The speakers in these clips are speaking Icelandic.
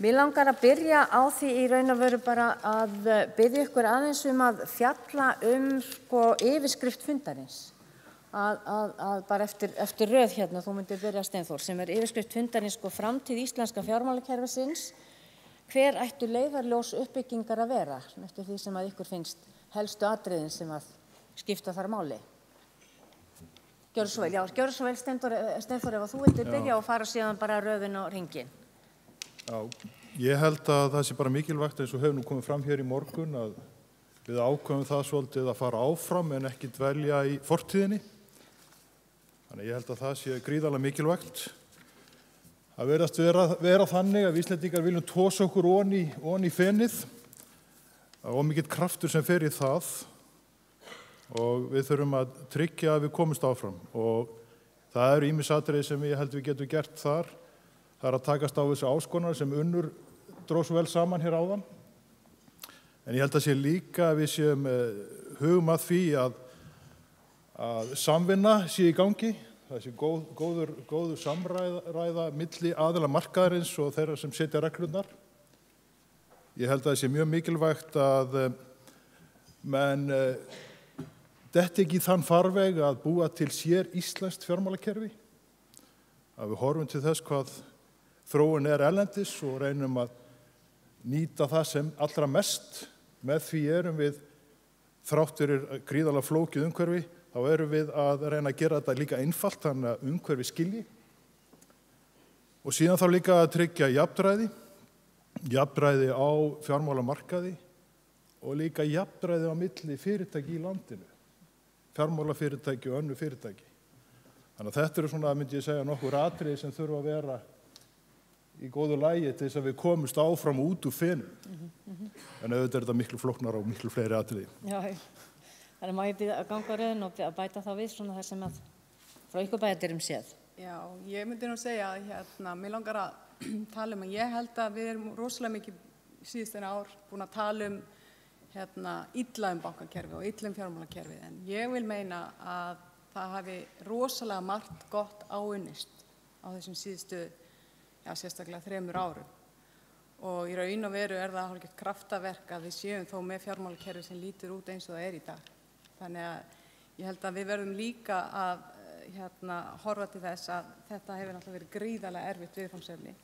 Mig langar að byrja á því í raun og veru bara að biðja ykkur aðeins að fjalla yfirskrift fundarins. Að bara eftir röð hérna, þú myndir byrja Steinþór, sem yfirskrift fundarins framtíð íslenska fjármálakerfisins. Hver ættu leiðarljós uppbyggingar að vera, eftir því sem að ykkur finnst helstu atriðin sem að skipta þar máli? Gjörðu svo vel, Steinþór, ef þú vildir byrja og fara síðan bara röðin og hringinn. Já, ég held að það sé bara mikilvægt eins og hefur nú komið fram hér í morgun að við ákveðum það svolítið að fara áfram en ekki dvelja í fortíðinni. Þannig ég held að það sé gríðarlega mikilvægt. Það virðast vera þannig að Íslendingar viljum tosa okkur ofan í fenið. Það er mikill kraftur sem fer í það og við þurfum að tryggja að við komumst áfram. Og það eru ýmis atriði sem ég held við getum gert þar. Það er að takast á þessu áskonar sem Unnur dró svo vel saman hér áðan. En ég held að sé líka að við séum hugum að því að samvinna sé í gangi. Það sé góður samræða milli aðila markaðarins og þeirra sem setja reglurnar. Ég held að það sé mjög mikilvægt að menn detti ekki í þann farveg að búa til sér íslenskt fjármálakerfi. Að við horfum til þess hvað þróun erlendis og reynum að nýta það sem allra mest. Með því erum við, þrátt fyrir gríðarlega flókið umhverfi, þá erum við að reyna að gera þetta líka einfalt, þannig að umhverfi skilji. Og síðan þá líka að tryggja jafnræði á fjármálamarkaði og líka jafnræði á milli fyrirtæki í landinu, fjármálafyrirtæki og önnur fyrirtæki. Þannig að þetta eru svona, myndi ég segja, nokkur atriði sem þurfa að vera í góðu lagi til þess að við komumst áfram út úr fenum. En auðvitað er þetta miklu flóknara og miklu fleiri atriði. Já, þannig má ég byrja að ganga röðin og að bæta þá við svona það sem að frá ykkur bæjaryrum séð. Já, ég myndi nú segja að mér langar að tala að ég held að við erum rosalega mikið síðustu ár búin að tala illa bankakerfi og illa fjármálakerfi, en ég vil meina að það hafi rosalega margt gott áunnist á þessum síðustu sérstaklega 3 árum. Og í raun og veru er það hálfgert kraftaverk að við séum þó með fjármálakerfi sem lítur út eins og það er í dag. Þannig að ég held að við verðum líka að horfa til þess að þetta hefur náttúrulega verið gríðarlega erfitt viðfangsefni.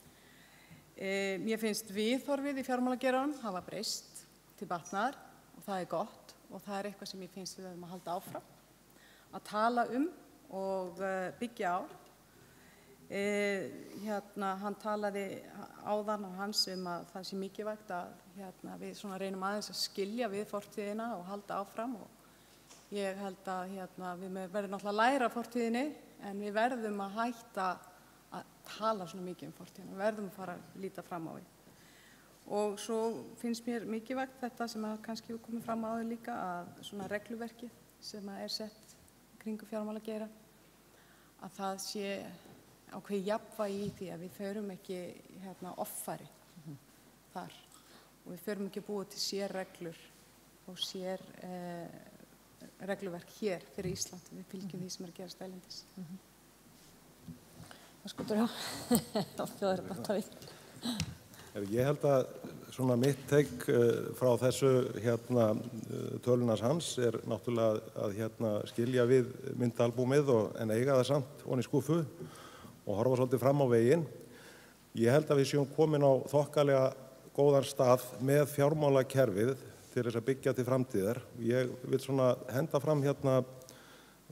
Mér finnst viðhorfið í fjármálageiranum hafa breyst til batnaðar og það er gott og það er eitthvað sem ég finnst við höfum að halda áfram, að tala og byggja á. Hann talaði áðan á hans að það sé mikilvægt að við reynum aðeins að skilja við fortíðina og halda áfram, og ég held að við verðum náttúrulega að læra fortíðinni, en við verðum að hætta að tala svona mikið fortíðina, við verðum að fara að líta fram á því. Og svo finnst mér mikilvægt þetta sem kannski við komum fram á því líka, að svona regluverkið sem er sett kringu fjármálageira, að það sé ákveðið jafnvægi í því að við förum ekki offari þar, og við förum ekki að búa til sér reglur og sér regluverk hér fyrir Ísland. Við fylgjum því sem er að gerast erlendis. Hvað skotur á? Þjóðir að bata við. Ég held að svona mitt take frá þessu tölunars hans er náttúrulega að skilja við myndaalbúmið en eiga það samt ofan í skúffu og horfa svolítið fram á veginn. Ég held að við séum komin á þokkalega góðan stað með fjármálakerfið til þess að byggja til framtíðar. Ég vil svona henda fram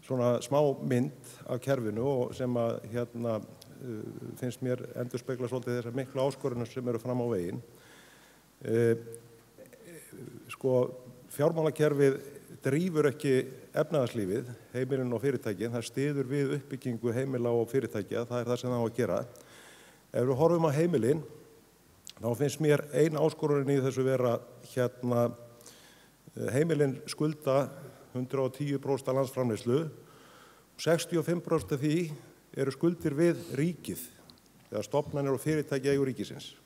svona smá mynd af kerfinu og sem að finnst mér endurspegla svolítið þessar miklu áskorunum sem eru fram á veginn. Fjármálakerfið drífur ekki efnahagslífið, heimilin og fyrirtækin, það styður við uppbyggingu heimila og fyrirtækja, það er það sem það á að gera. Ef við horfum á heimilin, þá finnst mér ein áskorunin í þessu vera heimilin skulda 110% af landsframleiðslu, 65% af því eru skuldir við ríkið, eða stofnanir og fyrirtæki eigu ríkisins.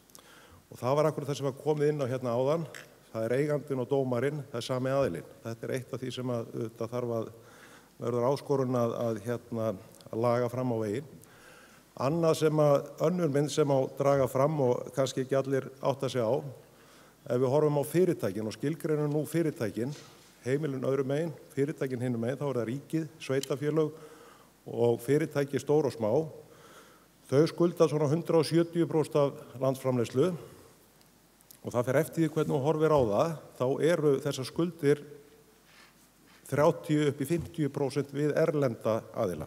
Og það var akkurat það sem var komið inn á áðan. Það er eigandinn og dómarinn, það er sami aðilinn. Þetta er eitt af því sem það þarf að verður áskorun að laga fram á veginn. Annað sem önnur mynd sem á draga fram og kannski ekki allir átta sig á, ef við horfum á fyrirtækin og skilgreinum nú fyrirtækin, heimilin öðrum megin, fyrirtækin hinum megin, þá það ríkið, sveitafélög og fyrirtæki stór og smá. Þau skulda svona 170% af landsframleiðslu og það fer eftir því hvernig þú horfir á það, þá eru þessar skuldir 30 upp í 50% við erlenda aðila.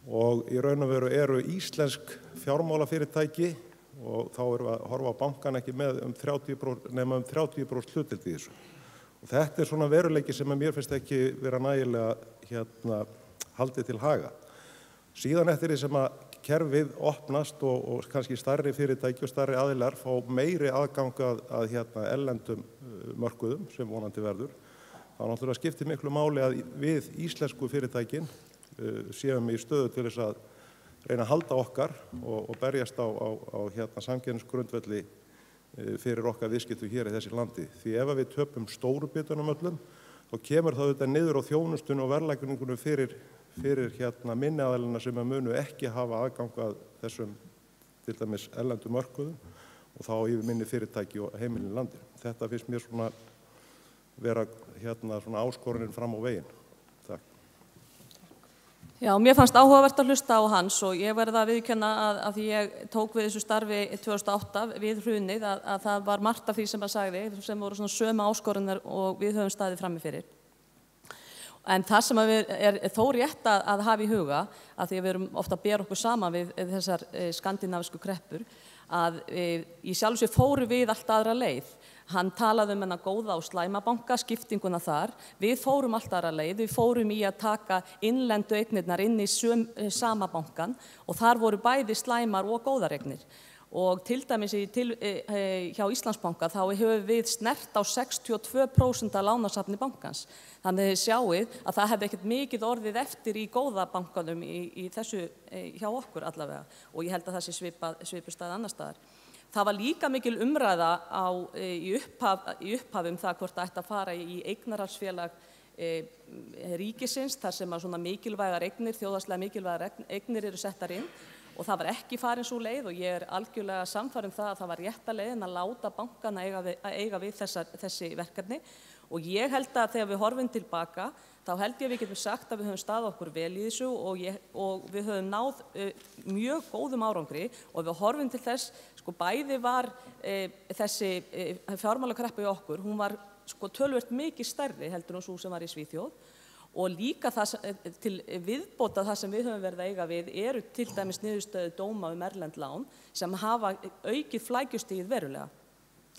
Og í raun og veru eru íslensk fjármálafyrirtæki og þá erum við að horfa á bankan ekki með 30% hlutdeild í þessu. Og þetta er svona veruleiki sem mér finnst ekki vera nægilega haldið til haga. Síðan eftir því sem að kerfið opnast og kannski stærri fyrirtæki og stærri aðilar fá meiri aðgang að erlendum mörkuðum sem vonandi verður. Það náttúrulega skiptir miklu máli að við íslensku fyrirtækin séum í stöðu til þess að reyna að halda okkar og berjast á samkeppnisgrundvelli fyrir okkar viðskiptum hér í þessi landi. Því ef við töpum stóru bitunum öllum, þá kemur það auðvitað niður á þjónustunni og verðlækningunum fyrir minni aðilina sem munu ekki hafa aðgang að þessum til dæmis erlendu mörkuðum og þá yfir minni fyrirtæki og heimilin í landinu. Þetta finnst mér svona vera svona áskorunin fram á veginn. Takk. Já, mér fannst áhugavert að hlusta á hans og ég verð að viðurkenna að því ég tók við þessu starfi 2008 við hrunið að það var margt af því sem að sagði sem voru svona sömu áskorunar og við höfum staðið frammi fyrir. En það sem er þó rétt að hafa í huga, að því að við erum ofta að bera okkur saman við þessar skandinavísku kreppur, að í sjálfu sér fórum við allt aðra leið. Hann talaði um hennar góða og slæma banka, skiptinguna þar. Við fórum allt aðra leið, við fórum í að taka innlendu eignirnar inn í sama bankan og þar voru bæði slæmar og góðar eignir. Og til dæmis hjá Íslandsbanka þá hefur við snert á 62% af lánasafni bankans. Þannig að þið sjáið að það hefði ekkert mikið orðið eftir í góða bankanum í þessu hjá okkur allavega og ég held að það sé svipustað annar staðar. Það var líka mikil umræða í upphafum það hvort það ætti að fara í eignarhaldsfélag ríkisins þar sem að svona mikilvægar eignir, þjóðhagslega mikilvægar eignir eru settar inn. Og það var ekki farin sú leið og ég er algjörlega sannfærð það að það var rétta leiðin að láta bankana eiga við þessi verkefni og ég held að þegar við horfum tilbaka þá held ég við getum sagt að við höfum staðið okkur vel í þessu og við höfum náð mjög góðum árangri og við horfum til þess, bæði var þessi fjármálakreppa í okkur, hún var töluvert mikið stærri heldur en sú sem var í Svíþjóð. Og líka til viðbóta það sem við höfum verið að eiga við eru til dæmis niðurstöðu dóma erlend lán sem hafa aukið flækjustigið verulega.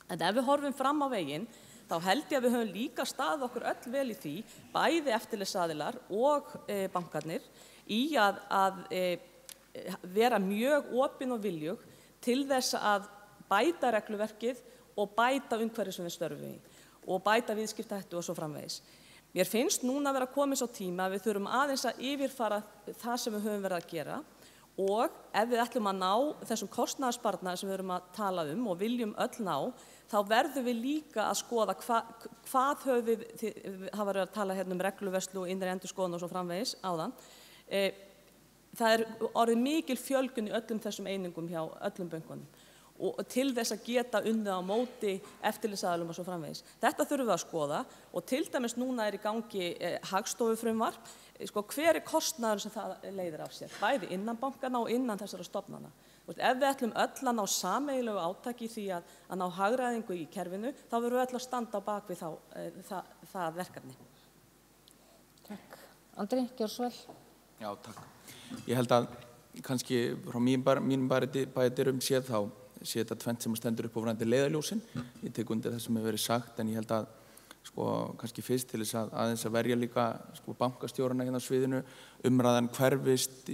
En ef við horfum fram á veginn, þá held ég að við höfum líka staðið okkur öll vel í því, bæði eftirlitsaðilar og bankarnir, í að vera mjög opin og viljug til þess að bæta regluverkið og bæta umhverfið sem við störfum í og bæta viðskiptahættu og svo framvegis. Mér finnst núna að vera komið svo tíma að við þurfum aðeins að yfirfara það sem við höfum verið að gera og ef við ætlum að ná þessum kostnaðarsparnaði sem við erum að tala og viljum öll ná, þá verðum við líka að skoða hvað höfum við, það var að tala hérna regluvörslu og innri endurskoðun og svo framvegis áðan. Það er orðið mikil fjölgun í öllum þessum einingum hjá öllum bönkunum. Og til þess að geta unnið á móti eftirlitsaðilum og svo framvegis. Þetta þurfum við að skoða og til dæmis núna í gangi hagstofufrumvarp. Hver kostnaður sem það leiðir af sér, bæði innan bankana og innan þessara stofnana. Ef við ætlum öll að ná sameiginlegu átaki í því að ná hagræðingu í kerfinu, þá verðum við öll að standa á bak við það verkefni. Takk. Andri, gjör svo vel. Já, takk. Ég held að kannski frá mínum bæjardyrum séð þá sé þetta tvennt sem stendur upp á varðandi leiðarljósin. Ég tek undir það sem hefur verið sagt en ég held að kannski fyrst til þess að aðeins að verja líka bankastjórana hérna á sviðinu umræðan hverfist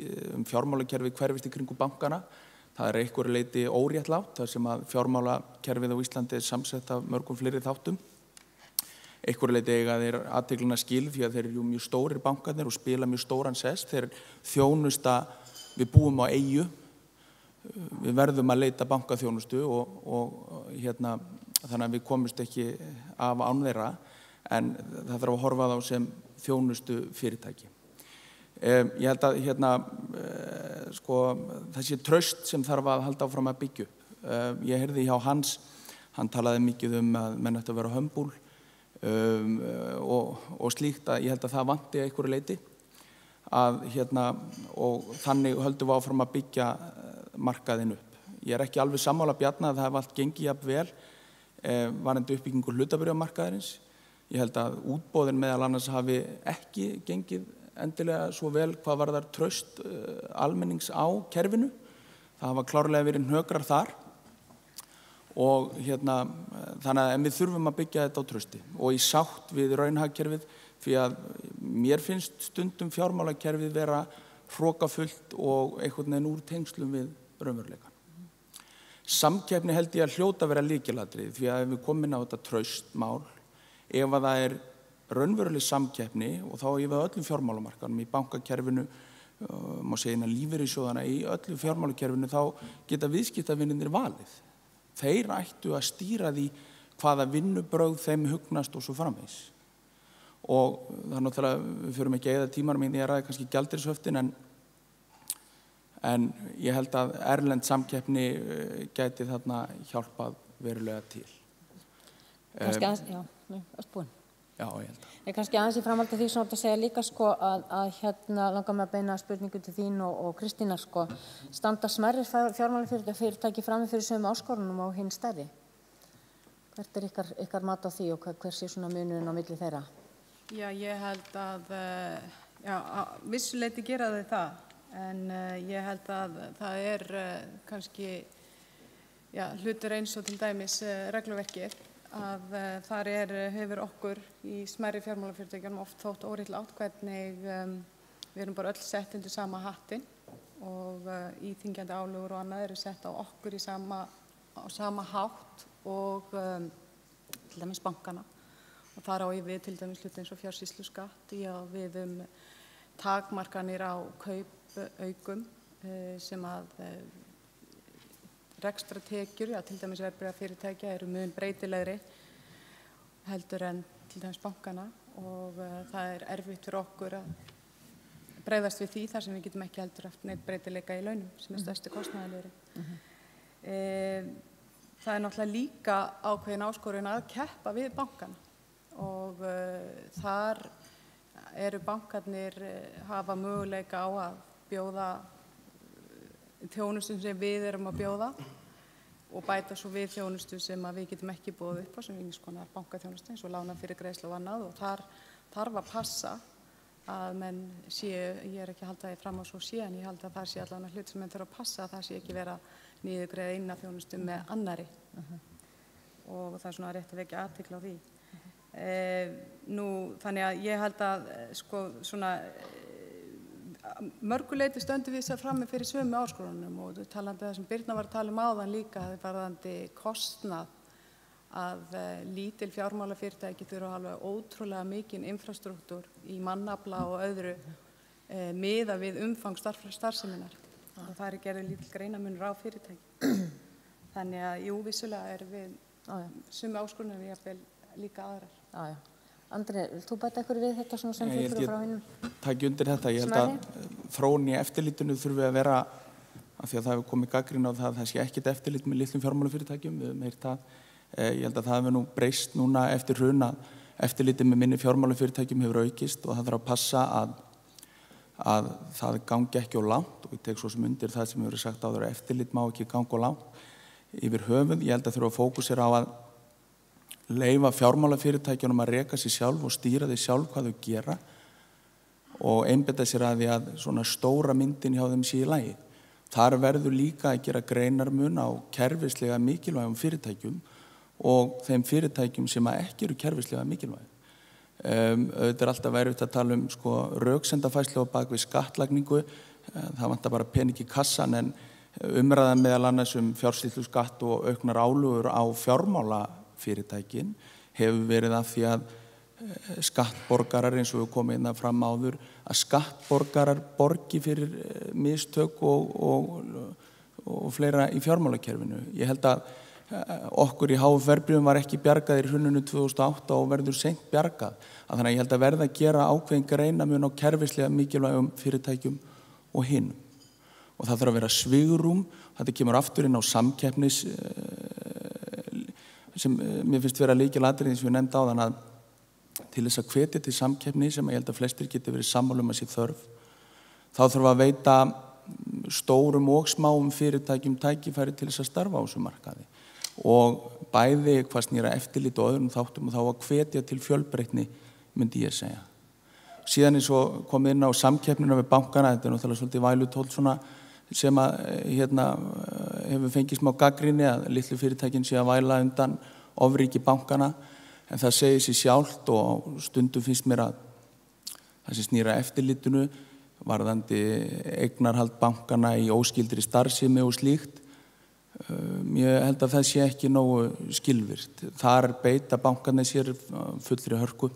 fjármálakerfið hverfist í kringum bankana. Það er einhverju leyti óréttlátt þar sem að fjármálakerfið á Íslandi er samsett af mörgum fleiri þáttum. Einhverju leyti eiga þeir athyglina skil því að þeir eru mjög stórir bankarnir og spila mjög stóran sess. Þeir þjónusta, við búum á eyju. Við verðum að leita bankaþjónustu og þannig að við komumst ekki af án þeirra en það þarf að horfa þá sem þjónustu fyrirtæki. Ég held að sko, þessi traust sem þarf að halda áfram að byggja upp. Ég heyrði hjá Hans, hann talaði mikið að menn ættu að vera humble og slíkt, að ég held að það vanti að einhverju leyti og þannig höldum við áfram að byggja markaðinn upp. Ég ekki alveg sammála Bjarna að það hef allt gengið jafn vel varðandi uppbyggingu hlutabréfamarkaðarins. Ég held að útboðin meðal annars hafi ekki gengið endilega svo vel hvað varðar traust almennings á kerfinu. Það hafa klárlega verið hnökrar þar og þannig að við þurfum að byggja þetta á trausti og í sátt við raunhagkerfið, því að mér finnst stundum fjármálakerfið vera hrokafullt og einhvern veginn úr tengslum við raunveruleikann. Samkeppni held ég að hljóta vera lykilatriði, því að ef við komum inn á þetta traustmál, ef að það raunveruleg samkeppni, og þá yfir öllum fjármálamarkaðnum, í bankakerfinu, má segja innan lífeyrissjóðanna, í öllu fjármálakerfinu, þá geta viðskiptavinirnir valið. Þeir ættu að stýra því hvaða vinnubrögð þeim hugnast og svo framvegis. Og það náttúrulega, við förum ekki að eyða tímar mín, ég ræði kannski gjaldeyrishöftin, en ég held að erlend samkeppni gæti þarna hjálpað verulega til. Kannski aðeins, já, öll búin. Já, ég held að. Kannski aðeins í framhaldi því sem átt að segja líka sko að langar mig að beina spurningu til þín og Kristínar sko, standa smærri fjármálafyrirtæki frammi fyrir sömu áskorunum á hinn stærri? Hvert ykkar mat á því og hver sé svona munurinn á milli þeirra? Já, ég held að vissuleyti gera þau það, en ég held að það kannski hlutur eins og til dæmis regluverkið, að þar hefur okkur í smærri fjármálafyrirtækjunum oft þótt óréttlátt hvernig við erum bara öll sett undir sama hattin og íþyngjandi álögur og annað eru sett á okkur á sama hátt og til dæmis bankana. Og þar á ég við til dæmis hluti eins og fjársýsluskatt, við takmarkanir á kaupaukum sem að rekstratekjur, til dæmis verðbréfafyrirtækja eru mun breytilegri heldur en til dæmis bankana og það erfitt fyrir okkur að bregðast við því þar sem við getum ekki heldur haft neitt breytileika í launum sem stærsti kostnaðarliðurinn. Það náttúrulega líka ákveðin áskorun að keppa við bankana og þar eru bankarnir hafa möguleika á að bjóða þjónustu sem við erum að bjóða og bæta svo við þjónustu sem við getum ekki boðið upp á, sem einhvers konar bankaþjónustu eins og lána fyrir greiðslu og annað, og þar þarf að passa að menn ég ekki að halda því fram á svo en ég halda að það allan hlut sem menn þurfa að passa, að það ekki vera niðurgreiða inn af þjónustu með annarri og það svona rétt að vekja athygli á því. Þannig að ég held að sko svona mörguleyti stöndum við sér frammi fyrir sömu áskorunum og talandi það sem Birna var að tala áðan líka, varðandi kostnað að lítil fjármálafyrirtæki þurfa alveg ótrúlega mikinn infrastruktúr í mannafla og öðru miðað við umfang starfseminnar og það gerður lítill greinarmunur á fyrirtæki. Þannig að jú, vissulega við sömu áskorunum við jafnvel líka aðrar. Andri, vilt þú bæta ykkur við þetta svona sem fyrir frá hinnum? Taki undir þetta. Ég held að þróun í eftirlitinu þurfi að vera, af því að það hefur komið gagnrýni á það sé ekkert eftirlit með litlum fjármálafyrirtækjum, við höfum heyrt það. Ég held að það hefur nú breyst núna eftir hrun að eftirlitið með minni fjármálafyrirtækjum hefur aukist og það þarf að passa að það gangi ekki á langt, og ég tek svo sem undir það sem hefur verið sagt áður, að eftirlit má ekki ganga á langt yfir höfuð. Ég held að þurfa að fókusera á að leyfa fjármálafyrirtækjunum að reka sig sjálf og stýra því sjálf hvað þau gera og einbeita sér að því að svona stóra myndin hjá þeim sé í lagi. Þar verður líka að gera greinarmun á kerfislega mikilvægum fyrirtækjum og þeim fyrirtækjum sem ekki eru kerfislega mikilvæg. Auðvitað alltaf verið að tala sko röksendafærslu á bak við skattlagningu, það vantar bara pening í kassan, en umræðan meðal annars fjársýsluskatt og auknar álögur á fjármálafyrirtækin hefur verið af því að skattborgarar, eins og við komum inn fram áður, að skattborgarar borgi fyrir mistök og fleira í fjármálakerfinu. Ég held að okkur í HF verðbréfum var ekki bjargað í hruninu 2008 og verður seint bjargað. Þannig að ég held að verða að gera ákveðin greinarmun á kerfislega mikilvægum fyrirtækjum og hinum. Og það þarf að vera svigrúm, þetta kemur aftur inn á samkeppnis sem mér finnst vera lykilatriði sem ég nefndi áðan, að til þess að hvetja til samkeppni sem ég held að flestir geti verið sammála að sé þörf, þá þarf að veita stórum og smáum fyrirtækjum tækifæri til þess að starfa á þessu markaði og bæði hvað snýra eftirlit og öðrum þáttum og þá að hvetja til fjölbreytni, myndi ég segja. Síðan er svo komið inn á samkeppnina við bankana, þetta er náttúrulega svolítið vælutól svona sem að hefur fengið smá gagnrýni að litlu fyrirtækin sé að væla undan ofríki bankana, en það segir sér sjálft og stundum finnst mér að það sem snýra eftirlitinu varðandi eignarhald bankana í óskyldri starfsemi og slíkt, ég held að það sé ekki nógu skilvirkt. Þar beita bankarnir sér fullri hörku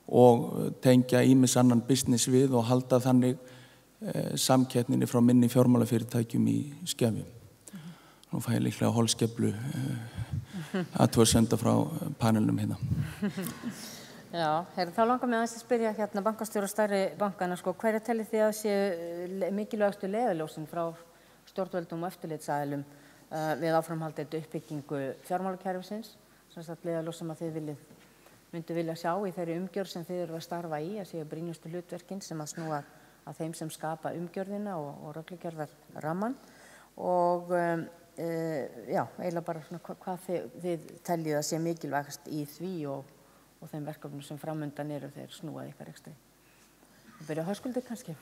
og tengja ýmis annan business við og halda þannig samkeppninni frá minni fjármálafyrirtækjum í skefjum. Nú fæ ég líklega holskeflu athugasemda frá panelnum hérna. Já, þá langar mig aðeins að spyrja hérna bankastjóra stærri bankana, hverja tellið þið að séu mikilvægustu leiðarljósin frá stjórnvöldum og eftirlitsaðilum við áframhaldandi uppbyggingu fjármálakerfisins, sem sagt leiðarljós sem að þið myndu vilja sjá í þeirri umgjörð sem þið eru að starfa í, að séu brýnustu hlutverkin sem að snúa að þeim sem skapa umgjörðina og reglugerðar ramman og já, eiginlega bara svona hvað þið teljið að sé mikilvægast í því og þeim verkefnum sem framundan eru þeir snúað ykkar ekstri. Það byrja Höskuldur kannski.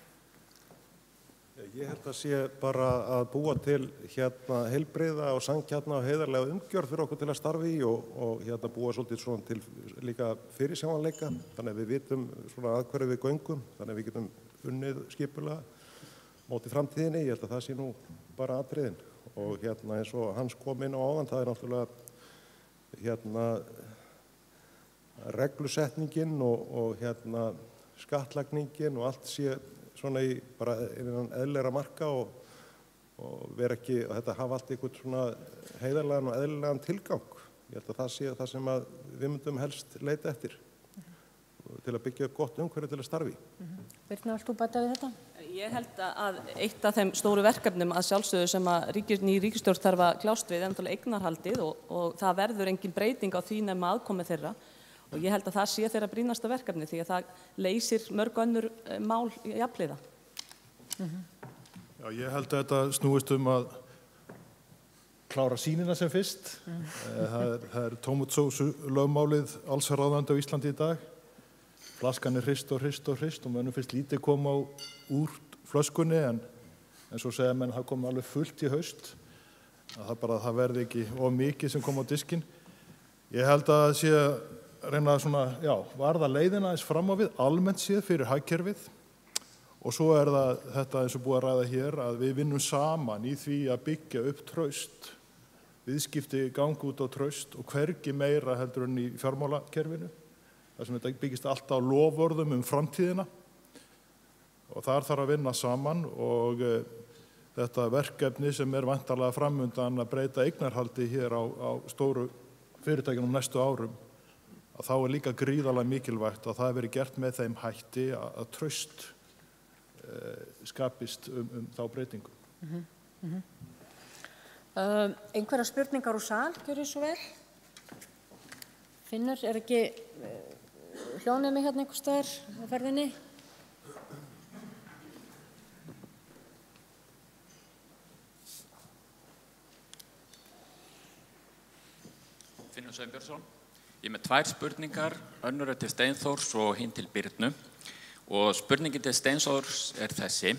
Ég held að sé bara að búa til heilbrigða og sanngjarna og heiðarlega umgjörð fyrir okkur til að starfa í og búa svolítið svona til líka fyrirsjáanleika, þannig að við vitum svona að hverju við göngum, þannig að við getum unnið skipulega móti framtíðinni. Ég held að það sé nú bara atriðin og eins og Hans kom inn á áðan, það er náttúrulega reglusetningin og skattlagningin og allt sé svona í bara innan eðlilegra marka og vera ekki, að þetta hafa allt einhvern svona heiðarlegan og eðlilegan tilgang. Ég held að það sé það sem að við myndum helst leita eftir til að byggja upp gott umhverfi til að starfi. Birna, vilt þú bæta við þetta? Ég held að eitt af þeim stóru verkefnum að sjálfsögðu sem að ný ríkisstjórn þarf að kljást við er náttúrulega eignarhaldið og það verður engin breyting á því nema aðkomi þeirra og ég held að það sé þeirra brýnasta verkefni því að það leysir mörg önnur mál jafnhliða. Já, ég held að þetta snúist að klára sýnina sem fyrst. Það er tómatsósu lögmálið allsráðandi á Íslandi í dag. Flaskan er hrist og mönnum finnst lítið koma úr flöskunni en svo segja menn það kom alveg fullt í haust. Það verði ekki of mikið sem kom á diskinn. Ég held að það sé að reyna varða leiðina eins fram á við, almennt séð fyrir hagkerfið og svo er það þetta eins og búið að ræða hér að við vinnum saman í því að byggja upp traust. Viðskipti gangi út á traust og hvergi meira heldur en í fjármálakerfinu. Það sem þetta byggist alltaf á loforðum framtíðina og þar þarf að vinna saman og þetta verkefni sem er væntanlega framundan að breyta eignarhaldi hér á stóru fyrirtækjunum næstu árum, að þá er líka gríðarlega mikilvægt að það veri gert með þeim hætti að traust skapist þá breytingu. Einhverjar spurningar úr sal, gjörðu svo vel. Finnur, er ekki hljónið mig hérna einhvers staðar á ferðinni? Finnur Sveinbjörnsson. Ég er með 2 spurningar, önnur er til Steinþórs og hinn til Birnu. Og spurningin til Steinþórs er þessi.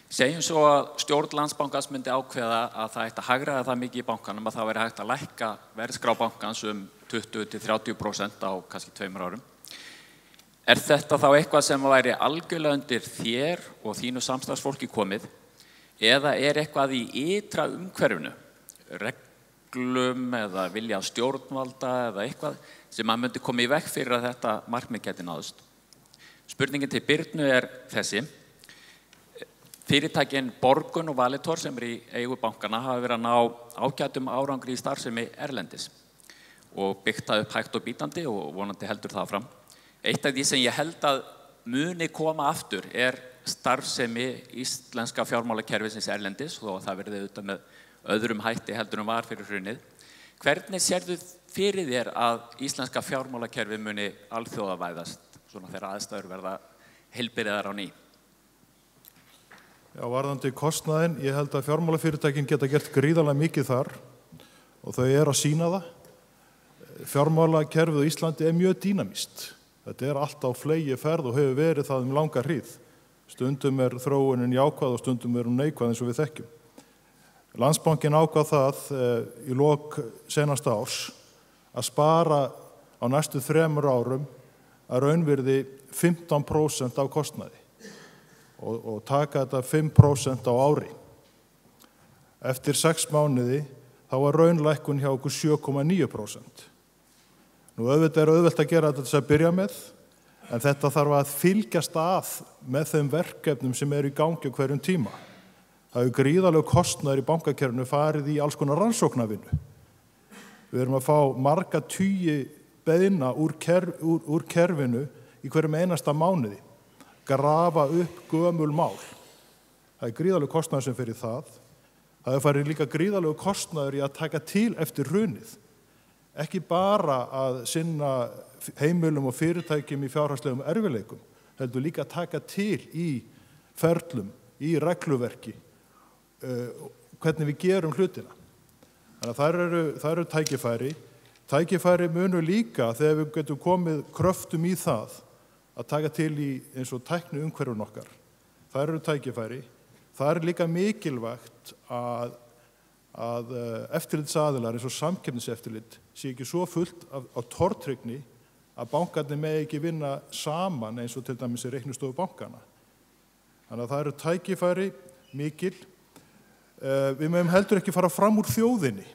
Segjum svo að stjórn Landsbankans myndi ákveða að það ætti að hagræða það mikið í bankanum að það væri hægt að lækka verðskrá bankans 20-30% á kannski 2 árum. Er þetta þá eitthvað sem væri algjörlega undir þér og þínu samstarfsfólki komið eða er eitthvað í ytra umhverfinu, reglum eða vilja stjórnvalda eða eitthvað sem að myndi koma í veg fyrir að þetta markmið geti náðust? Spurningin til Birnu er þessi. Fyrirtækin Borgun og Valitor sem í eigu bankana hafa verið að ná ágætum árangri í starfsemi erlendis og byggt það upp hægt og bítandi og vonandi heldur það fram. Eitt af því sem ég held að muni koma aftur starfsemi íslenska fjármálakerfisins erlendis og það verði auðvitað með öðrum hætti heldur var fyrir hrunið. Hvernig sérðu fyrir þér að íslenska fjármálakerfi muni alþjóðavæðast svona þegar aðstæður verða heilbrigðar á ný? Já, varðandi kostnaðinn, ég held að fjármálafyrirtækin geta gert gríðarlega mikið þar og þau að sýna það. Fjármálakerfið á Íslandi mjög dýnamískt. Þetta alltaf á fleygi ferð og hefur verið það langa hríð. Stundum þróunin jákvæð og stundum hún neikvæð eins og við þekkjum. Landsbankinn ákvað það í lok seinasta árs að spara á næstu 3 árum að raunvirði 15% af kostnaði og taka þetta 5% á ári. Eftir 6 mánuði þá var raunlækkun hjá okkur 7,9%. Nú auðvitað auðvelt að gera þetta til að byrja með, en þetta þarf að fylgjast að með þeim verkefnum sem í gangi á hverjum tíma. Það hefur gríðarlegur kostnaður í bankakerfinu farið í alls konar rannsóknarvinnu. Við erum að fá marga tugi beiðna úr kerfinu í hverjum einasta mánuði, grafa upp gömul mál. Það gríðarlegur kostnaður sem fyrir það. Það hefur farið líka gríðarlegur kostnaður í að taka til eftir hrunið. Ekki bara að sinna heimilum og fyrirtækjum í fjárhagslegum erfiðleikum, heldur líka að taka til í ferlum, í regluverki, hvernig við gerum hlutina. Þannig að það eru tækifæri. Tækifæri munu líka þegar við getum komið kröftum í það að taka til í eins og tækni umhverfun okkar. Það eru tækifæri. Það líka mikilvægt að eftirlitsaðilar eins og samkeppniseftirlit sé ekki svo fullt af tortryggni að bankarnir megi ekki vinna saman eins og til dæmis í reiknistofu bankana. Þannig að það eru tækifæri mikil. Við megum heldur ekki fara fram úr þjóðinni.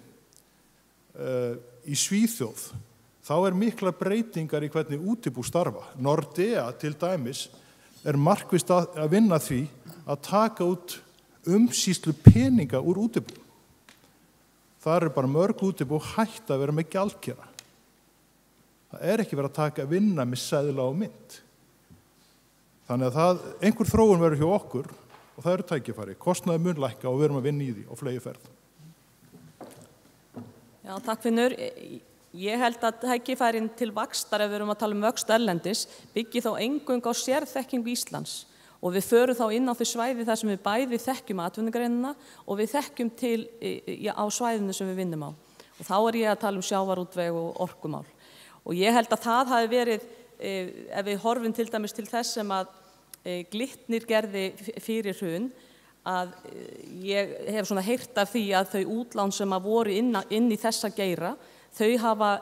Í Svíþjóð þá miklar breytingar í hvernig útibú starfa. Nordea til dæmis markvisst að vinna því að taka út umsýslu peninga úr útibú. Það bara mörg útibú hætt að vera með gjaldkera. Það ekki verið að vinna með seðla og mynt. Þannig að einhver þróun verður hjá okkur og það eru tækifæri. Kostnaður mun lækka og við erum að vinna í því á flegi ferð. Já, takk Finnur. Ég held að tækifærin til vaxtar, ef við erum að tala vöxt erlendis, byggi þá eingöngu á sérþekkingu Íslands og við förum þá inn á því svæði þar sem við bæði þekkjum atvinnugreinina og við þekkjum til á svæðinu sem við vinnum á. Og þá ég að tala sjávarútveg og orkumál. Og ég held að það hafi verið, ef við horfum til dæmis til þess sem að Glitnir gerði fyrir hrun, að ég hef svona heyrt af því að þau útlán sem að voru inn í þessa geira, það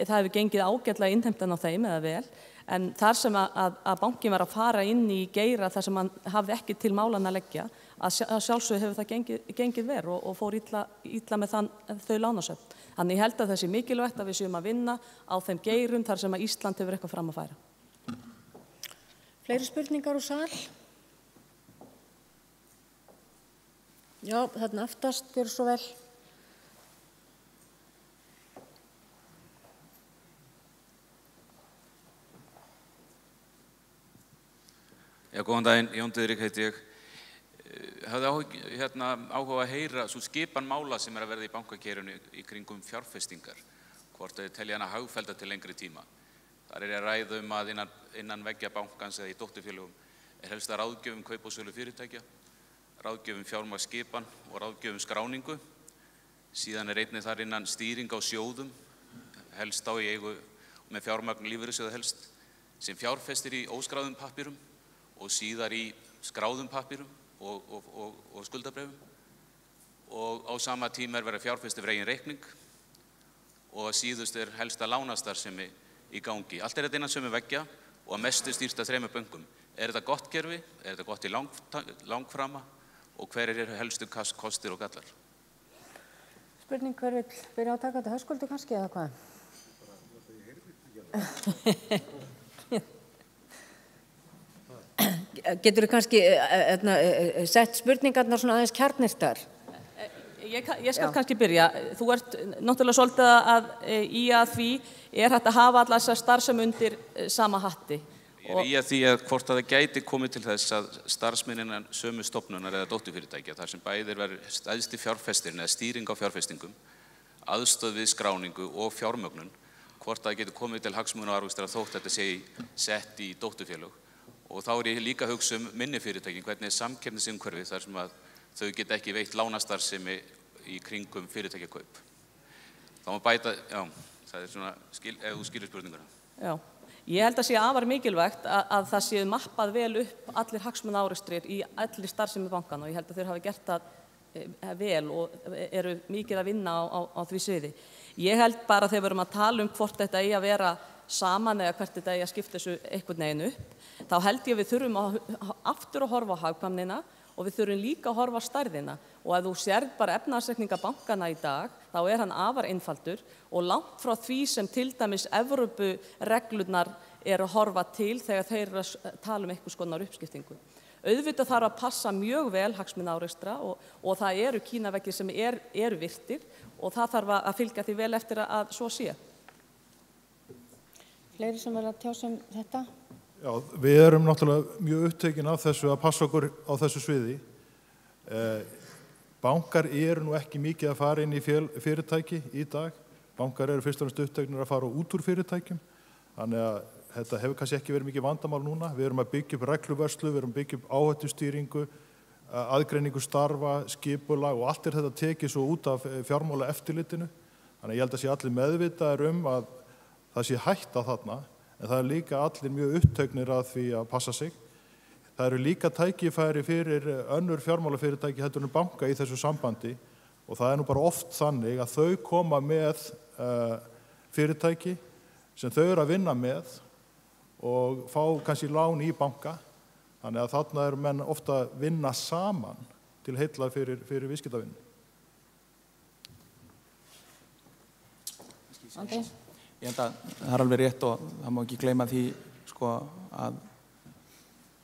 hefur gengið ágætlega innheimtan á þeim eða vel, en þar sem að bankin var að fara inn í geira þar sem hann hafði ekki til málan að leggja, að sjálfsögðu hefur það gengið verð og fór illa með þau lánasöfn. Þannig ég held að það sé mikilvægt að við séum að vinna á þeim geirum þar sem að Ísland hefur eitthvað fram að færa. Fleiri spurningar úr sal? Já, þarna aftast, gjör svo vel. Já, góðan daginn, Jón Diðrik heiti ég. Hafði áhuga að heyra svo skipan mála sem að verða í bankakerfinu í kringum fjárfestingar, hvort þau telja hana hagfellda til lengri tíma. Þar ég að ræða að innan veggja bankans eða í dótturfélögum helst að ráðgjöfum kaup og sölu fyrirtækja, ráðgjöfum fjármagnsskipan og ráðgjöfum skráningu. Síðan einnig þar innan stýring á sjóðum, helst á í eigu með fjármagn lífeyrissjóða helst, sem fjárfestir í óskráðum pappírum og síðar í skráðum pappírum og skuldabréfum. Og á sama tíma verið fjárfestir fyrir eigin reikning og síðust helsta lánastarfsemi í gangi. Allt þetta innan sömu veggja og að mestu stýrt af 3 bönkum. Þetta gott kerfi? Þetta gott í langframa? Og hver helstu kostir og gallar? Spurning, hver vill byrja að taka þetta? Höskuldur kannski eða hvað? getur þú kannski sett spurningarnar svona aðeins kjarnirtar? Ég skal kannski byrja. Þú ert náttúrulega svolítið að í að því hægt að hafa alla þessar starfsemi undir sama hatti. Ég í að því að hvort að það gæti komið til þess að starfsmenninnan sömu stofnunar eða dótturfyrirtækja þar sem bæðir verður stæðsti fjárfestirinn eða stýring á fjárfestingum, aðstoð við skráningu og fjármögnun, hvort að það getur komið til hagsmunaárekstra þótt þetta sé sett í dótturfélög. Og þá ég líka að hugsa minni fyrirtækin, hvernig samkeppnisumhverfi þar sem að þau geta ekki veitt lánastarfsemi í kringum fyrirtækjakaup. Þá má bæta, já, það svona, ef þú skilur spurninguna. Já, ég held að sé afar mikilvægt að það séu mappað vel upp allir hagsmunaárekstrir í allir starfsemi bankana og ég held að þeir hafi gert það vel og eru mikið að vinna á því sviði. Ég held bara þegar við erum að tala hvort þetta eigi að vera saman eða hvert þetta eigi að skipta þessu einhvern veginn upp, þá held ég við þurfum aftur að horfa á hagkvæmnina og við þurfum líka að horfa á stærðina og ef þú sérð bara efnahagsreikninga bankana í dag, þá hann afar einfaldur og langt frá því sem til dæmis Evrópureglurnar eru að horfa til þegar þeir eru að tala einhvers konar uppskiptingu. Auðvitað þarf að passa mjög vel hagsmunaárekstra og það eru kínaveggir sem eru virtir og það þarf að fylgja því vel eftir að svo sé. Fleiri sem að tjá sig þetta? Já, við erum náttúrulega mjög upptekin af þessu að passa okkur á þessu sviði. Bankar eru nú ekki mikið að fara inn í fyrirtæki í dag. Bankar eru fyrst og fremst uppteknir að fara út úr fyrirtækjum. Þannig að þetta hefur kannski ekki verið mikið vandamál núna. Við erum að byggja upp regluvörslu, við erum að byggja upp áhættustýringu, aðgreiningu starfa, skipulag og allt þetta tekið svo út af fjármála eftirlitinu. Þannig að ég held að sé allir meðvitaðir að það sé hætta þarna. En það líka allir mjög uppteknir að því að passa sig. Það eru líka tækifæri fyrir önnur fjármálafyrirtæki heldur en banka í þessu sambandi og það nú bara oft þannig að þau koma með fyrirtæki sem þau eru að vinna með og fá kannski lán í banka. Þannig að þarna eru menn ofta að vinna saman til heilla fyrir viðskiptavinnu. Andri? Ég held að það alveg rétt og það má ekki gleyma því að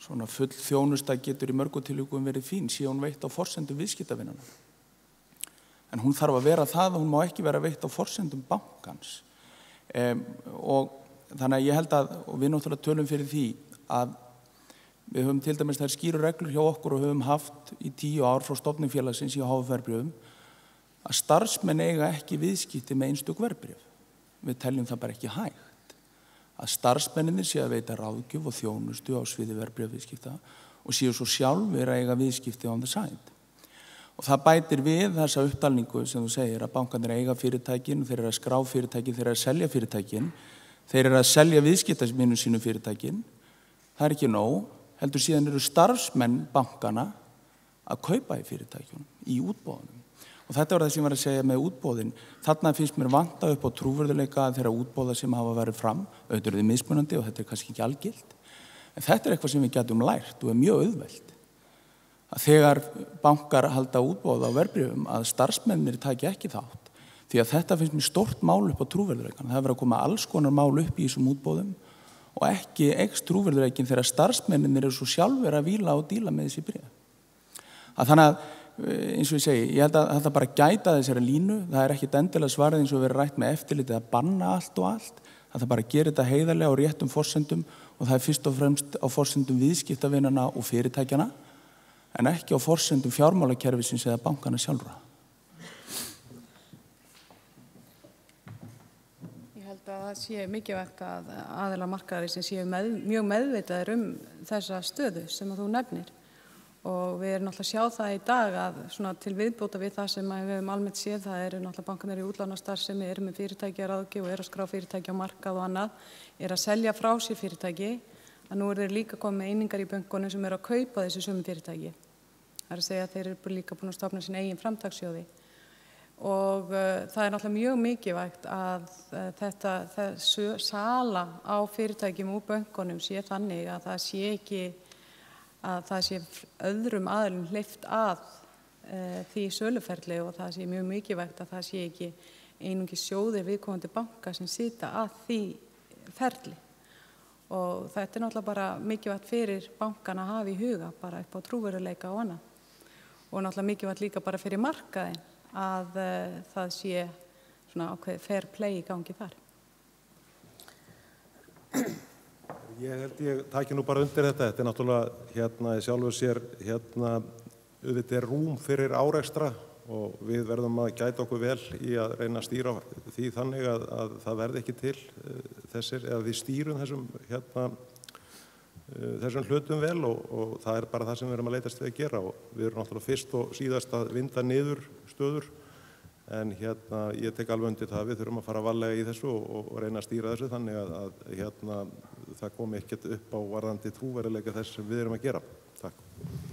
svona full þjónusta getur í mörgum tilvikum verið fín sé hún veitt á forsendum viðskiptavinnanna. En hún þarf að vera það og hún má ekki vera veitt á forsendum bankans. Og þannig að ég held að, og við náttúrulega tölum fyrir því að við höfum til dæmis þær skýru reglur hjá okkur og höfum haft í 10 ár frá stofnun félagsins í HF-verðbréfum að starfsmenn eiga ekki viðskipti með einstök verðbréf. Við teljum það bara ekki hægt. Að starfsmenninir séu að veita ráðgjöf og þjónustu á sviði verðbréfaviðskipta og séu svo sjálfir að eiga viðskipti on the side. Og það bætir við þessa upptalningu sem þú segir að bankarnir eiga fyrirtækin, þeir eru að skrá fyrirtækin, þeir eru að selja fyrirtækin, þeir eru að selja viðskiptavinum sínum fyrirtækin. Það er ekki nóg, heldur síðan eru starfsmenn bankana að kaupa í fyrirtækjunum, í útboðunum. Og þetta var það sem ég var að segja með útboðin. Þarna finnst mér vanta upp á trúverðuleika þeirra útboða sem hafa verið fram. Auðvitað eru þið mismunandi og þetta er kannski ekki algilt. En þetta er eitthvað sem við getum lært og er mjög auðvelt. Að þegar bankar halda útboða á verðbréfum að starfsmennir taki ekki þátt. Því að þetta finnst mér stórt mál upp á trúverðuleikan. Það verður að koma alls konar mál upp í þessum útboðum og ekki eykst trúverðuleikin þegar starfsmennir eru svo sjálfur að víla og díla með þessi bréf. Þannig að eins og ég segi, ég held að þetta bara gæta þessari línu, það er ekkit endilega svarið eins og verið rætt með eftirlitið að banna allt og allt, það bara gerir þetta heiðarlega á réttum forsendum og það er fyrst og fremst á forsendum viðskiptavinana og fyrirtækjana en ekki á forsendum fjármálakerfisins eða bankana sjálfra. Ég held að það sé mikilvægt að aðilar markaðarins sem séu mjög meðvitaðir þessa stöðu sem þú nefnir. Og við erum náttúrulega að sjá það í dag að svona til viðbóta við það sem við höfum almennt séð, það eru náttúrulega bankarnir í útlánastarfsemi, eru með fyrirtækjaráðgjöf og eru að skrá fyrirtæki á markað og annað, eru að selja frá sér fyrirtæki, að nú eru þeir líka komið með einingar í bönkunum sem eru að kaupa þessi sömu fyrirtæki. Það er að segja að þeir eru líka búin að stofna sín eigin framtakssjóði. Og það er náttúrulega mjög mikilvægt að sala á fyrirtækjum úr bönkunum sé þannig að það sé öðrum aðilum hleypt að því söluferli og það sé mjög mikilvægt að það sé ekki einungis sjóðir viðkomandi banka sem sita að því ferli. og þetta náttúrulega bara mikilvægt fyrir bankan að hafa í huga bara upp á trúveruleika og annað og náttúrulega mikilvægt líka bara fyrir markaðin að það sé svona ákveðið fair play í gangi þar. Ég held ég taki nú bara undir þetta. Þetta náttúrulega í sjálfu sér auðvitað rúm fyrir árekstra og við verðum að gæta okkur vel í að reyna að stýra því þannig að það verði ekki til þessir, eða við stýrum þessum hlutum vel og það er bara það sem við erum að leitast við að gera og við erum náttúrulega fyrst og síðast að vinda niður stöður en ég tek alveg undir það að við þurfum að fara varlega í þessu og reyna að stýra þessu þannig að það komi ekkert upp á varðandi trúverðuleika þess sem við erum að gera. Takk.